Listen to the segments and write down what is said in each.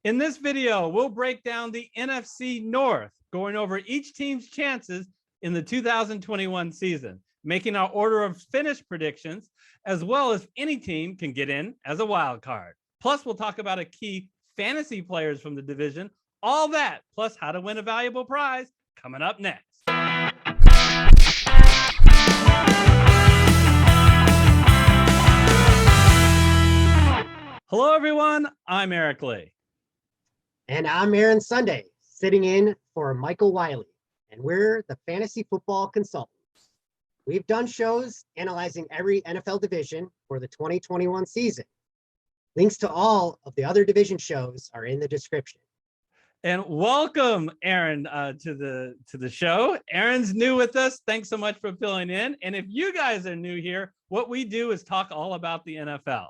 In this video, we'll break down the NFC North, going over each team's chances in the 2021 season, making our order of finish predictions, as well as any team can get in as a wild card. Plus, we'll talk about a key fantasy players from the division, all that, plus how to win a valuable prize, coming up next. Hello, everyone. I'm Eric Lee. And I'm Aaron Sunday, sitting in for Michael Wiley, and we're the Fantasy Football Consultants. We've done shows analyzing every NFL division for the 2021 season. Links to all of the other division shows are in the description. And welcome, Aaron, to the show. Aaron's new with us. Thanks so much for filling in. And if you guys are new here, what we do is talk all about the NFL,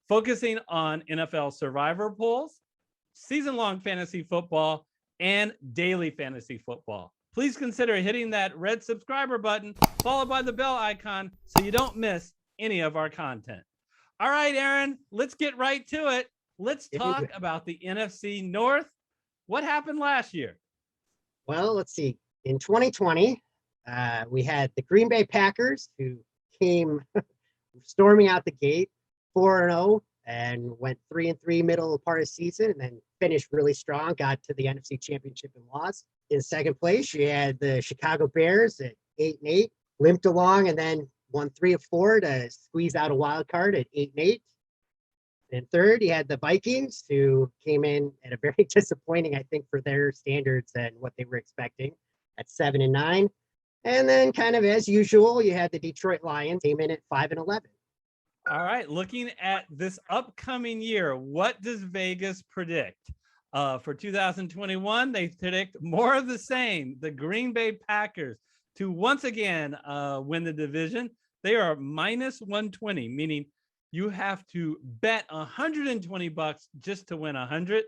focusing on NFL survivor pools, season-long fantasy football, and daily fantasy football. Please consider hitting that red subscriber button, followed by the bell icon, so you don't miss any of our content. All right, Aaron, let's get right to it. Let's talk about the NFC North. What happened last year? Well, let's see. In 2020, we had the Green Bay Packers, who came storming out the gate 4-0 and went 3-3 middle part of the season, and then finished really strong, got to the NFC Championship and lost. In second place, you had the Chicago Bears at 8-8, limped along, and then won 3 of 4 to squeeze out a wild card at 8-8. And third, you had the Vikings, who came in at a very disappointing, I think, for their standards and what they were expecting, at 7-9. And then, kind of as usual, you had the Detroit Lions, came in at 5-11. All right, looking at this upcoming year, what does Vegas predict? For 2021, they predict more of the same. The Green Bay Packers to once again win the division. They are minus 120, meaning you have to bet $120 just to win 100.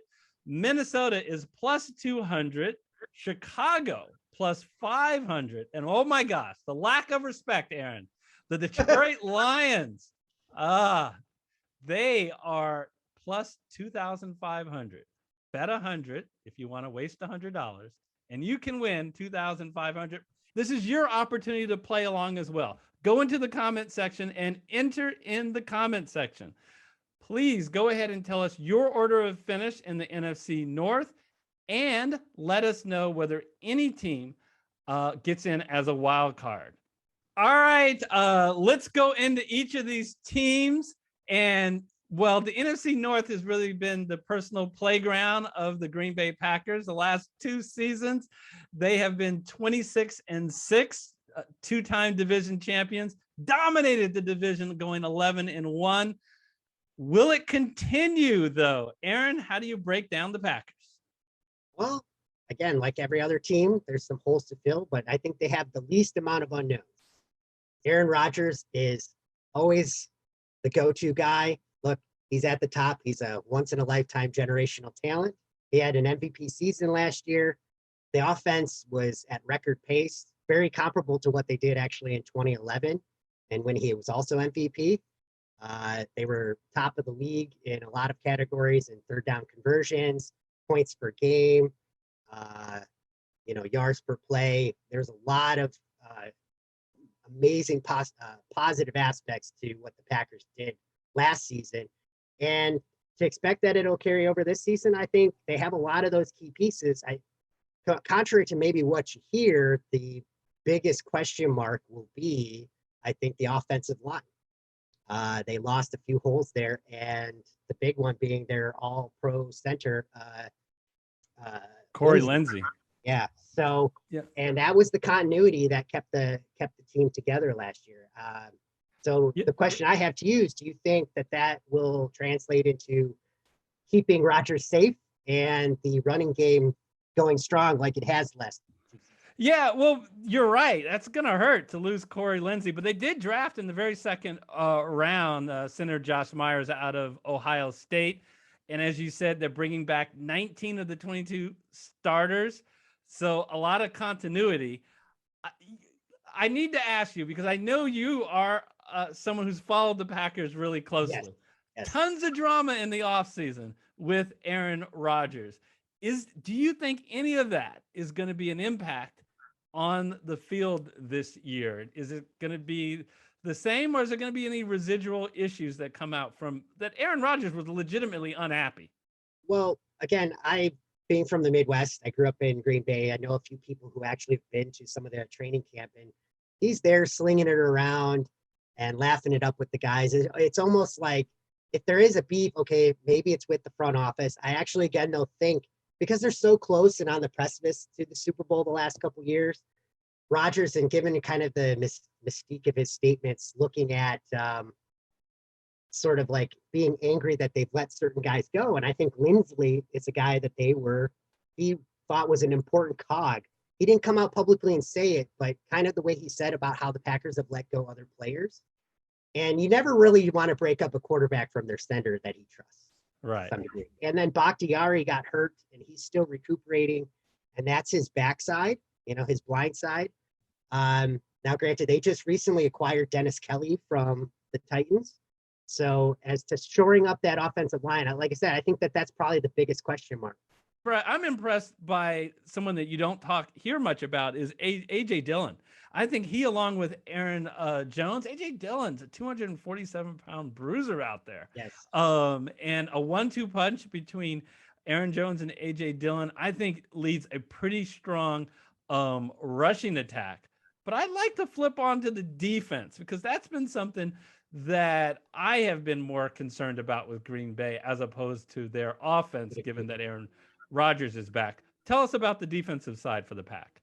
Minnesota is plus 200. Chicago plus 500. And oh my gosh, the lack of respect, Aaron. The Detroit Lions. They are plus 2,500. Bet 100 if you want to waste $100, and you can win 2,500. This is your opportunity to play along as well. Go into the comment section and enter in the comment section. Please go ahead and tell us your order of finish in the NFC North, and let us know whether any team gets in as a wild card. All right, let's go into each of these teams. And well, the NFC North has really been the personal playground of the Green Bay Packers. The last 2 seasons, they have been 26-6, two-time division champions, dominated the division going 11-1. Will it continue, though? Aaron, how do you break down the Packers? Well, again, like every other team, there's some holes to fill, but I think they have the least amount of unknowns. Aaron Rodgers is always the go-to guy. Look, he's at the top. He's a once-in-a-lifetime generational talent. He had an MVP season last year. The offense was at record pace, very comparable to what they did actually in 2011, and when he was also MVP. They were top of the league in a lot of categories in third down conversions, points per game, yards per play. There's a lot of amazing positive aspects to what the Packers did last season. And to expect that it'll carry over this season, I think they have a lot of those key pieces. Contrary to maybe what you hear, the biggest question mark will be, I think, the offensive line. They lost a few holes there, and the big one being their all-pro center, Corey Lindsey. Yeah. So, and that was the continuity that kept the team together last year. The question I have to you is, do you think that will translate into keeping Rodgers safe and the running game going strong like it has last season? Yeah, well, you're right. That's going to hurt to lose Corey Lindsey, but they did draft in the very second round center Josh Myers out of Ohio State. And as you said, they're bringing back 19 of the 22 starters. So a lot of continuity. I need to ask you, because I know you are someone who's followed the Packers really closely. Yes. Tons of drama in the offseason with Aaron Rodgers. Do you think any of that is going to be an impact on the field this year? Is it going to be the same, or is there going to be any residual issues that come out from that? Aaron Rodgers was legitimately unhappy. Well, again, being from the Midwest, I grew up in Green Bay. I know a few people who actually have been to some of the training camp, and he's there slinging it around and laughing it up with the guys. It's almost like if there is a beef, okay, maybe it's with the front office. I actually, again, though, think because they're so close and on the precipice to the Super Bowl the last couple of years, Rodgers, and given kind of the mystique of his statements, looking at sort of like being angry that they've let certain guys go. And I think Lindsley is a guy that he thought was an important cog. He didn't come out publicly and say it, but kind of the way he said about how the Packers have let go other players. And you never really want to break up a quarterback from their center that he trusts. Right. To some degree. And then Bakhtiari got hurt and he's still recuperating. And that's his backside, his blind side. Now, granted, they just recently acquired Dennis Kelly from the Titans. So as to shoring up that offensive line, like I said, I think that's probably the biggest question mark. Brett, I'm impressed by someone that you don't hear much about is A.J. Dillon. I think he, along with Aaron Jones, A.J. Dillon's a 247-pound bruiser out there. Yes. And a 1-2 punch between Aaron Jones and A.J. Dillon, I think leads a pretty strong rushing attack. But I'd like to flip on to the defense because that's been something that I have been more concerned about with Green Bay as opposed to their offense, given that Aaron Rodgers is back. Tell us about the defensive side for the Pack.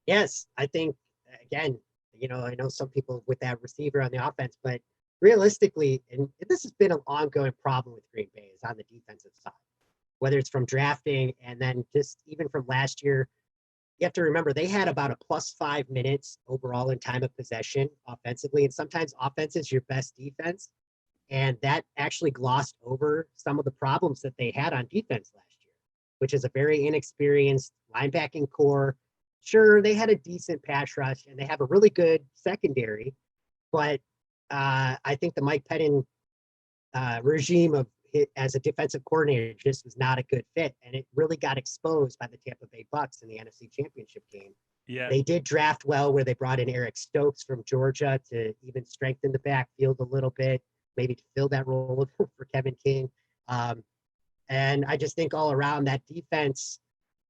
Yes, I think, again, I know some people with that receiver on the offense, but realistically, and this has been an ongoing problem with Green Bay, is on the defensive side, whether it's from drafting and then just even from last year. You have to remember they had about a +5 minutes overall in time of possession offensively. And sometimes offense is your best defense. And that actually glossed over some of the problems that they had on defense last year, which is a very inexperienced linebacking core. Sure, they had a decent pass rush and they have a really good secondary. But I think the Mike Pettin regime of as a defensive coordinator just was not a good fit. And it really got exposed by the Tampa Bay Bucks in the NFC Championship game. Yeah. They did draft well where they brought in Eric Stokes from Georgia to even strengthen the backfield a little bit, maybe to fill that role for Kevin King. And I just think all around that defense,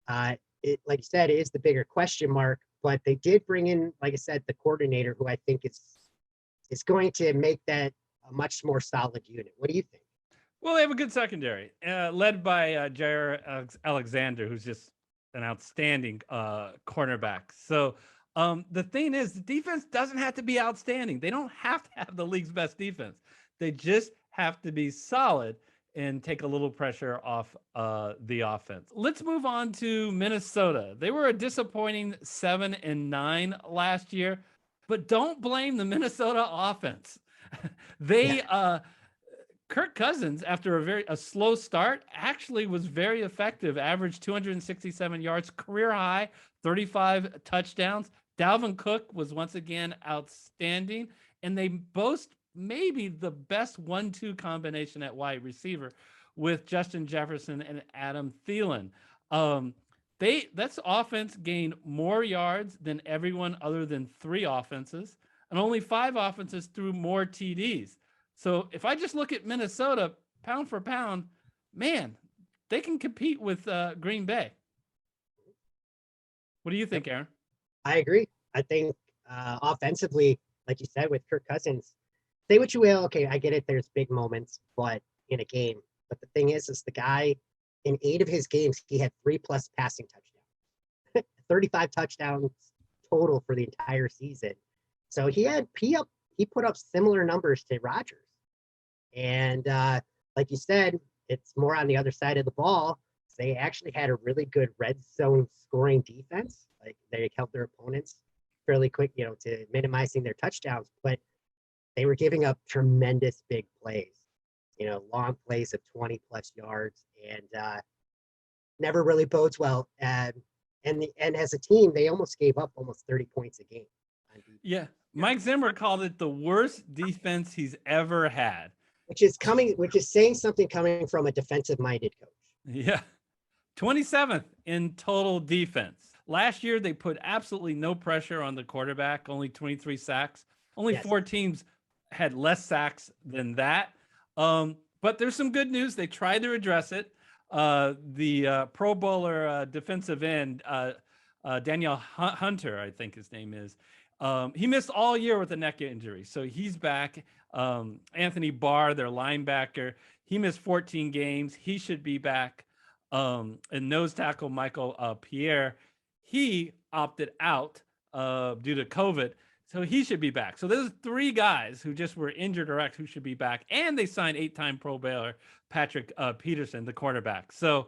like you said, is the bigger question mark. But they did bring in, like I said, the coordinator who I think is going to make that a much more solid unit. What do you think? Well, they have a good secondary, led by Jair Alexander, who's just an outstanding cornerback. So the thing is, the defense doesn't have to be outstanding. They don't have to have the league's best defense. They just have to be solid and take a little pressure off the offense. Let's move on to Minnesota. They were a disappointing 7-9 last year, but don't blame the Minnesota offense. Kirk Cousins, after a slow start, actually was very effective, averaged 267 yards, career high, 35 touchdowns. Dalvin Cook was once again outstanding, and they boast maybe the best 1-2 combination at wide receiver with Justin Jefferson and Adam Thielen. That's offense gained more yards than everyone other than 3 offenses, and only 5 offenses threw more TDs. So if I just look at Minnesota, pound for pound, man, they can compete with Green Bay. What do you think, Aaron? I agree. I think offensively, like you said, with Kirk Cousins, say what you will. Okay, I get it. There's big moments, but in a game. But the thing is the guy in 8 of his games, he had 3+ passing touchdowns, 35 touchdowns total for the entire season. So he put up similar numbers to Rodgers. And like you said, it's more on the other side of the ball. They actually had a really good red zone scoring defense. Like they held their opponents fairly quick, to minimizing their touchdowns, but they were giving up tremendous big plays, long plays of 20+ yards, and never really bodes well. And as a team, they almost gave up almost 30 points a game. Yeah. Mike Zimmer called it the worst defense he's ever had. which is saying something coming from a defensive-minded coach. Yeah. 27th in total defense. Last year, they put absolutely no pressure on the quarterback, only 23 sacks. Only 4 teams had less sacks than that. But there's some good news. They tried to address it. The Pro Bowler defensive end, Daniel Hunter, I think his name is, he missed all year with a neck injury. So he's back. Anthony Barr, their linebacker, he missed 14 games. He should be back. And nose tackle Michael Pierre, he opted out due to COVID. So he should be back. So there's 3 guys who just were injured or who should be back. And they signed 8-time Pro Bowler Patrick Peterson, the quarterback. So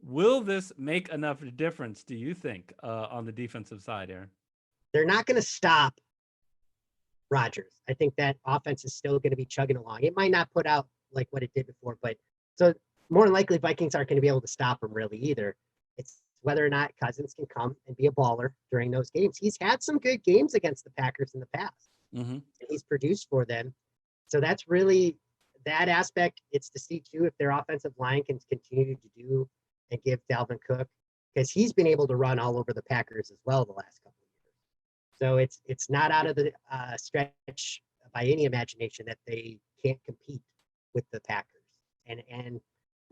will this make enough difference, do you think, on the defensive side, Aaron? They're not going to stop Rodgers. I think that offense is still going to be chugging along. It might not put out like what it did before, but so more than likely Vikings aren't going to be able to stop him really either. It's whether or not Cousins can come and be a baller during those games. He's had some good games against the Packers in the past. Mm-hmm. And he's produced for them. So that's really that aspect. It's to see too if their offensive line can continue to do and give Dalvin Cook, because he's been able to run all over the Packers as well the last couple of years. So it's not out of the stretch by any imagination that they can't compete with the Packers. And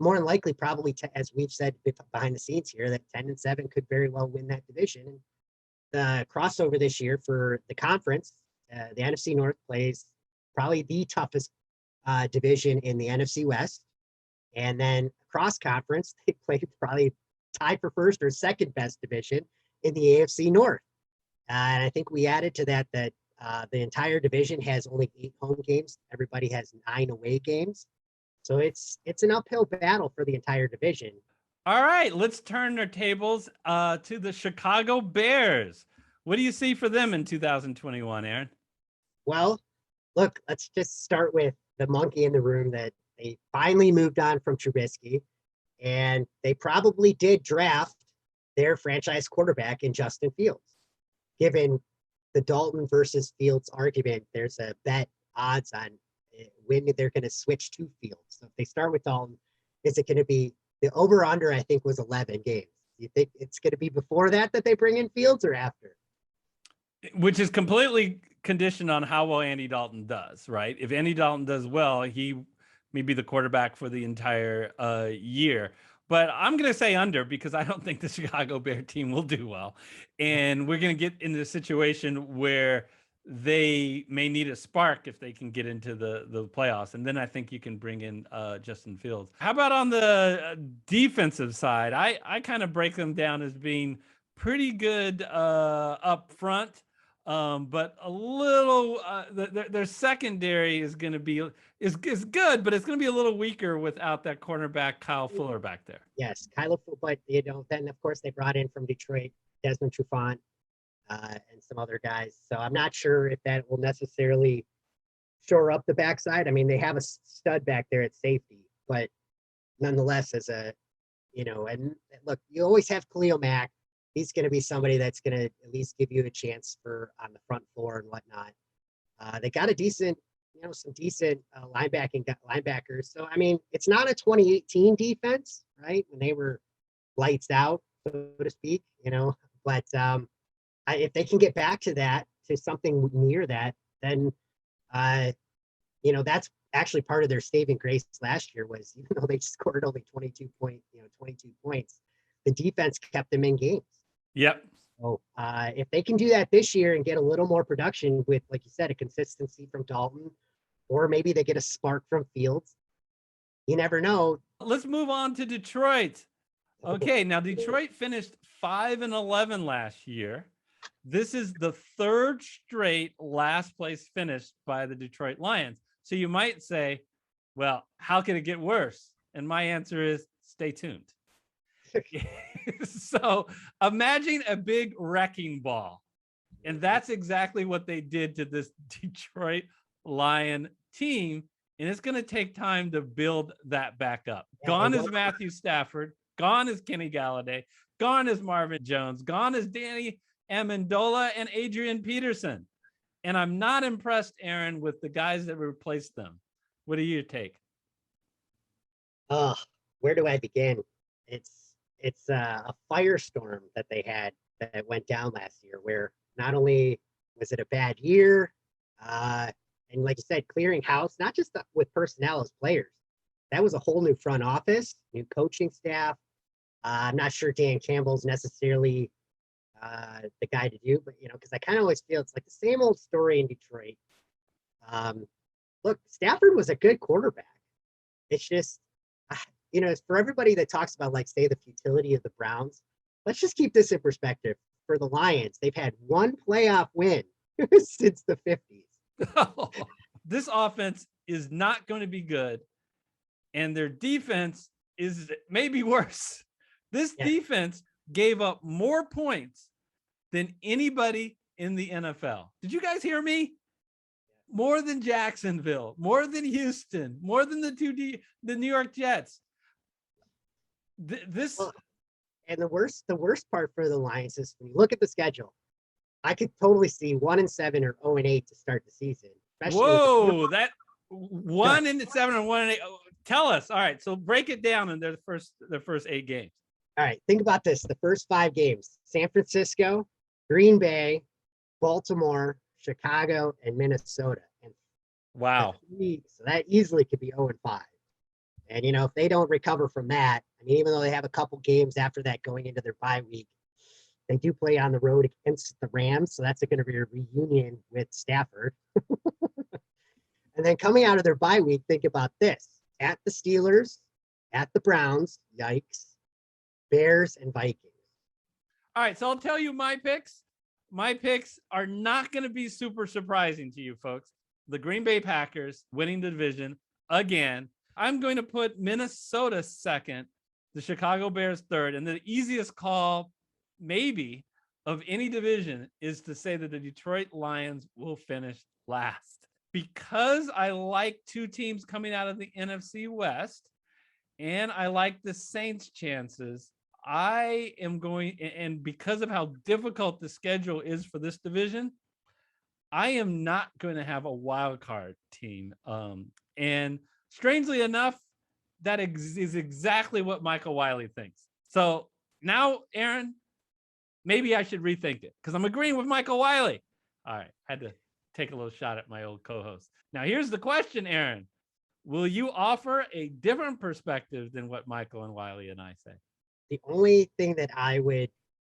more than likely, probably, as we've said behind the scenes here, that 10-7 could very well win that division. The crossover this year for the conference, the NFC North plays probably the toughest division in the NFC West. And then across conference, they played probably tied for first or second best division in the AFC North. And I think we added to that the entire division has only 8 home games. Everybody has 9 away games. So it's an uphill battle for the entire division. All right, let's turn our tables to the Chicago Bears. What do you see for them in 2021, Aaron? Well, look, let's just start with the monkey in the room that they finally moved on from Trubisky, and they probably did draft their franchise quarterback in Justin Fields. Given the Dalton versus Fields argument, there's a bet odds on when they're going to switch to Fields. So if they start with Dalton, is it going to be the over-under? I think was 11 games. Do you think it's going to be before that they bring in Fields or after? Which is completely conditioned on how well Andy Dalton does, right? If Andy Dalton does well, he may be the quarterback for the entire year. But I'm going to say under, because I don't think the Chicago Bear team will do well. And we're going to get into a situation where they may need a spark if they can get into the playoffs. And then I think you can bring in Justin Fields. How about on the defensive side? I kind of break them down as being pretty good up front, but a little their secondary is going to be is good, but it's going to be a little weaker without that cornerback Kyle Fuller back there. Yes, Kyle Fuller, but then of course they brought in from Detroit Desmond Trufant. And some other guys. So I'm not sure if that will necessarily shore up the backside. I mean, they have a stud back there at safety, but nonetheless, and look, you always have Khalil Mack. He's going to be somebody that's going to at least give you a chance for on the front floor and whatnot. They got a decent, some decent linebackers. So, I mean, it's not a 2018 defense, right? When they were lights out, so to speak, but, if they can get back to that, to something near that, then, that's actually part of their saving grace last year was, even though they scored only 22 points, the defense kept them in games. Yep. So if they can do that this year and get a little more production with, like you said, a consistency from Dalton, or maybe they get a spark from Fields, you never know. Let's move on to Detroit. Okay, now Detroit finished 5-11 last year. This is the 3rd straight last place finish by the Detroit Lions. So you might say, well, how can it get worse? And my answer is stay tuned. So imagine a big wrecking ball. And that's exactly what they did to this Detroit Lion team. And it's going to take time to build that back up. Gone is Matthew Stafford. Gone is Kenny Galladay. Gone is Marvin Jones. Gone is Danny Amendola and Adrian Peterson. And I'm not impressed, Aaron, with the guys that replaced them. What do you take? Oh, where do I begin? It's a firestorm that they had that went down last year, where not only was it a bad year, and like you said, clearing house, not just with personnel as players. That was a whole new front office, new coaching staff. I'm not sure Dan Campbell's necessarily the guy to do, but because I kind of always feel it's like the same old story in Detroit. Look, Stafford was a good quarterback. It's just, it's for everybody that talks about, like, say, the futility of the Browns. Let's just keep this in perspective. For the Lions, they've had one playoff win since the 50s. This offense is not going to be good, and their defense is maybe worse. This defense gave up more points than anybody in the NFL. Did you guys hear me? More than Jacksonville, more than Houston, more than the New York Jets. And the worst part for the Lions is when you look at the schedule, I could totally see 1-7 or 0-8 to start the season. Whoa, that 1-7 or 1-8. Tell us. All right, so break it down in their first 8 games. All right, think about this. The first 5 games: San Francisco, Green Bay, Baltimore, Chicago, and Minnesota. And wow. So that easily could be 0-5. And, if they don't recover from that, I mean, even though they have a couple games after that going into their bye week, they do play on the road against the Rams. So that's going to be a reunion with Stafford. And then coming out of their bye week, think about this: at the Steelers, at the Browns, yikes, Bears, and Vikings. All right, so I'll tell you my picks. My picks are not going to be super surprising to you folks. The Green Bay Packers winning the division again. I'm going to put Minnesota second, the Chicago Bears third, and the easiest call maybe of any division is to say that the Detroit Lions will finish last, because I like 2 teams coming out of the NFC West, and I like the Saints' chances. I am going, and because of how difficult the schedule is for this division, I am not going to have a wild card team. And strangely enough, that is exactly what Michael Wiley thinks. So now, Aaron, maybe I should rethink it, because I'm agreeing with Michael Wiley. All right, had to take a little shot at my old co-host. Now, here's the question, Aaron. Will you offer a different perspective than what Michael and Wiley and I say? The only thing that I would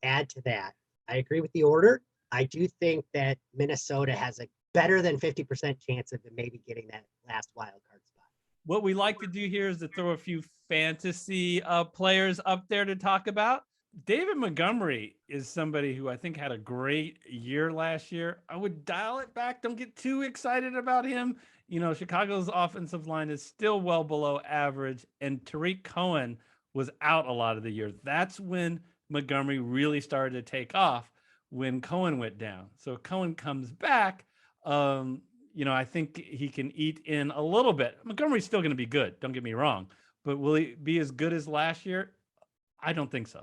add to that, I agree with the order. I do think that Minnesota has a better than 50% chance of maybe getting that last wild card spot. What we like to do here is to throw a few fantasy players up there to talk about. David Montgomery is somebody who I think had a great year last year. I would dial it back. Don't get too excited about him. Chicago's offensive line is still well below average, and Tariq Cohen was out a lot of the year. That's when Montgomery really started to take off, when Cohen went down. So Cohen comes back. I think he can eat in a little bit. Montgomery's still going to be good. Don't get me wrong. But will he be as good as last year? I don't think so.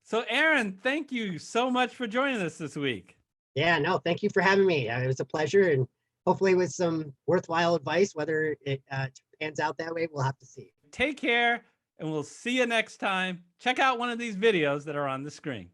So, Aaron, thank you so much for joining us this week. Yeah, no, thank you for having me. It was a pleasure, and hopefully with some worthwhile advice. Whether it pans out that way, we'll have to see. Take care, and we'll see you next time. Check out one of these videos that are on the screen.